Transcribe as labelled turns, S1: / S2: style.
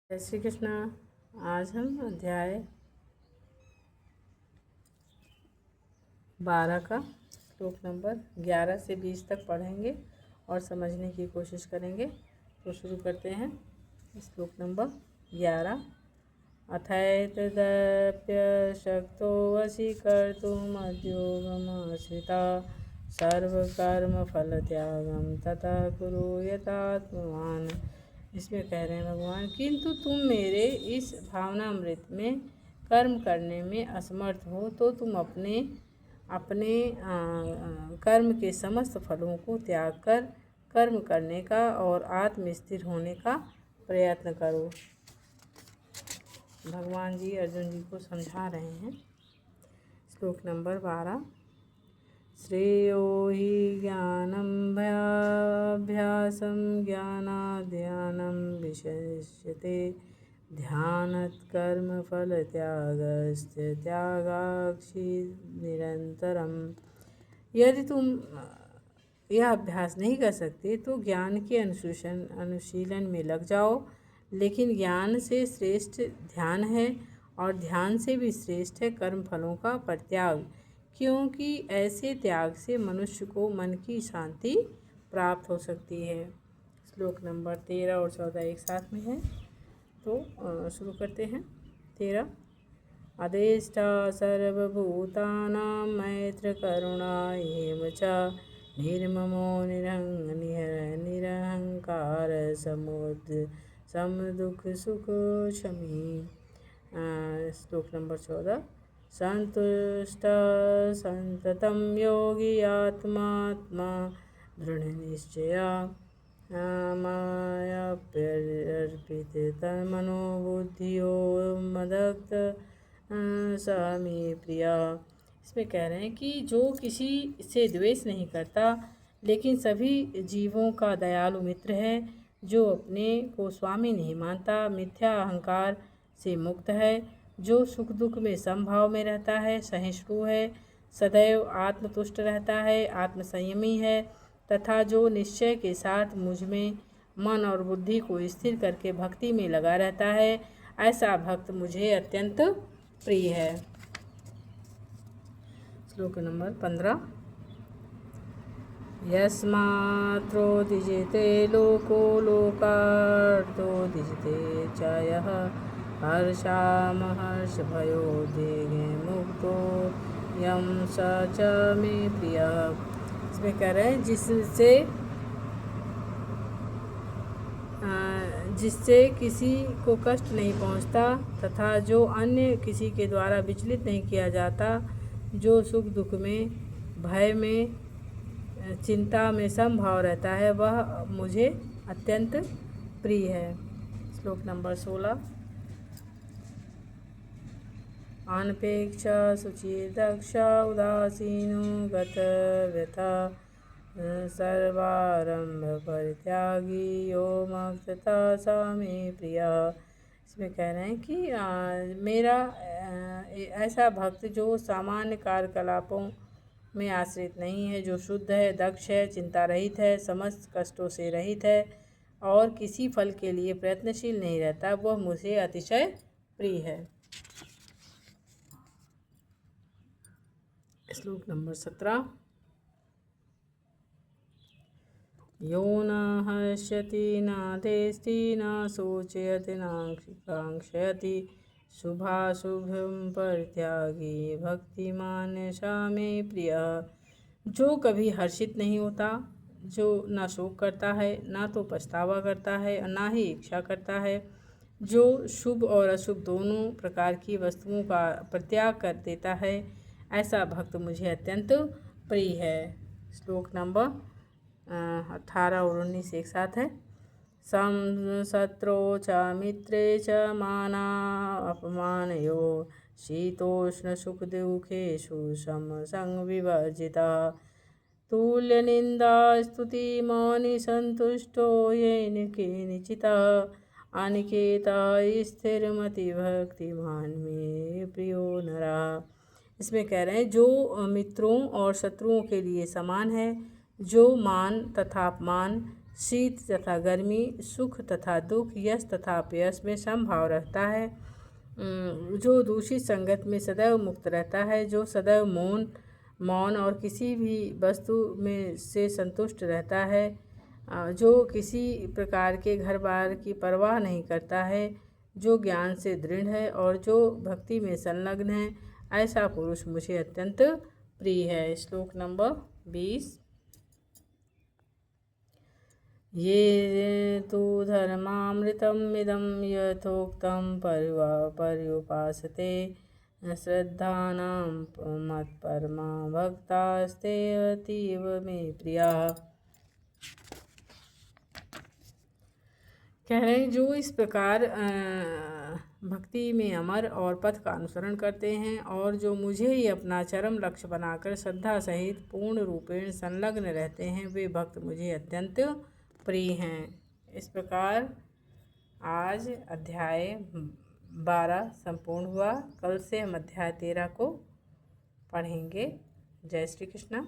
S1: जय श्री कृष्णा। आज हम अध्याय 12 का श्लोक नंबर 11 से 20 तक पढ़ेंगे और समझने की कोशिश करेंगे। तो शुरू करते हैं। श्लोक नंबर 11। अथैतदप्यशक्तो वशीकर्तुमद्योगमाश्रिता सर्वकर्मफलत्यागं ततः कुरु यथात्मवान्। इसमें कह रहे हैं भगवान, किंतु तुम मेरे इस भावनामृत में कर्म करने में असमर्थ हो तो तुम अपने अपने कर्म के समस्त फलों को त्याग कर कर्म करने का और आत्मस्थिर होने का प्रयत्न करो। भगवान जी अर्जुन जी को समझा रहे हैं। श्लोक नंबर 12। श्रेयो हि ज्ञानमभ्यासं ज्ञानाद् विशिष्यते ध्यानात् कर्मफलत्यागस्य त्यागाक्षि निरंतरम। यदि तुम यह अभ्यास नहीं कर सकते तो ज्ञान के अनुशीलन में लग जाओ, लेकिन ज्ञान से श्रेष्ठ ध्यान है और ध्यान से भी श्रेष्ठ है कर्म फलों का परित्याग, क्योंकि ऐसे त्याग से मनुष्य को मन की शांति प्राप्त हो सकती है। श्लोक नंबर 13 और 14 एक साथ में है, तो शुरू करते हैं। 13। अदेष्टा सर्वभूतानां मैत्र करुणा एव च निर्ममो निरहंकार समदुख सुख क्षमी। श्लोक नंबर 14। संतुष्ट संततं योगी आत्मा दृढ़निश्चया मायाप्यर्पित तन्मनोबुद्धियो मदक्त स मे प्रिया। इसमें कह रहे हैं कि जो किसी से द्वेष नहीं करता लेकिन सभी जीवों का दयालु मित्र है, जो अपने को स्वामी नहीं मानता, मिथ्या अहंकार से मुक्त है, जो सुख दुख में समभाव में रहता है, सहिष्णु है, सदैव आत्मतुष्ट रहता है, आत्मसंयमी है तथा जो निश्चय के साथ मुझ में मन और बुद्धि को स्थिर करके भक्ति में लगा रहता है, ऐसा भक्त मुझे अत्यंत प्रिय है। श्लोक नंबर 15। यस्मात्रोदिजते लोको लोकार्तोदिजते च यः हर्षामहर्षभयोद्वेगे मुक्तो यं स च मे प्रियः। इसमें कह रहे हैं जिससे किसी को कष्ट नहीं पहुंचता तथा जो अन्य किसी के द्वारा विचलित नहीं किया जाता, जो सुख दुख में, भय में, चिंता में समभाव रहता है, वह मुझे अत्यंत प्रिय है। श्लोक नंबर 16। अनपेक्ष शुचिर्दक्ष उदासीनो गतव्यथा सर्वारंभ परित्यागी यो मक्तता स मे प्रिया। इसमें कह रहे हैं कि मेरा ऐसा भक्त जो सामान्य कार्यकलापों में आश्रित नहीं है, जो शुद्ध है, दक्ष है, चिंता रहित है, समस्त कष्टों से रहित है और किसी फल के लिए प्रयत्नशील नहीं रहता, वह मुझे अतिशय प्रिय है। श्लोक नंबर 17। यो न हर्ष्यति न तेष्टि न शोचयति न कांक्षयति शुभाशुभं परित्यागी भक्तिमान स मे प्रियः। जो कभी हर्षित नहीं होता, जो न शोक करता है, न तो पछतावा करता है और न ही इच्छा करता है, जो शुभ और अशुभ दोनों प्रकार की वस्तुओं का परित्याग कर देता है, ऐसा भक्त मुझे अत्यंत प्रिय है। श्लोक नंबर 18 और 19 एक साथ है। शत्रौ च मित्रे च माना अपमानयो शीतोष्ण सुख दुखेषु समसंग विवर्जिता तुल्य निंदा स्तुति मौनि संतुष्टो येन केनचित् अनिकेता स्थिरमति भक्तिमान मे प्रियो नरा। इसमें कह रहे हैं जो मित्रों और शत्रुओं के लिए समान है, जो मान तथा अपमान, शीत तथा गर्मी, सुख तथा दुख, यश तथा अपयश में समभाव रहता है। जो दूषित संगत में सदैव मुक्त रहता है, जो सदैव मौन और किसी भी वस्तु में से संतुष्ट रहता है, जो किसी प्रकार के घर बार की परवाह नहीं करता है, जो ज्ञान से दृढ़ है और जो भक्ति में संलग्न है, ऐसा पुरुष मुझे अत्यंत प्रिय है। श्लोक नंबर 20। ये तु धर्मामृतम् इदं यथोक्तं पर्युपासते श्रद्धानां मत्परमा भक्तास्ते अतीव मे प्रियाः। कह रहे हैं जो इस प्रकार भक्ति में अमर और पथ का अनुसरण करते हैं और जो मुझे ही अपना चरम लक्ष्य बनाकर श्रद्धा सहित पूर्ण रूपेण संलग्न रहते हैं, वे भक्त मुझे अत्यंत प्रिय हैं। इस प्रकार आज अध्याय 12 संपूर्ण हुआ। कल से हम अध्याय 13 को पढ़ेंगे। जय श्री कृष्ण।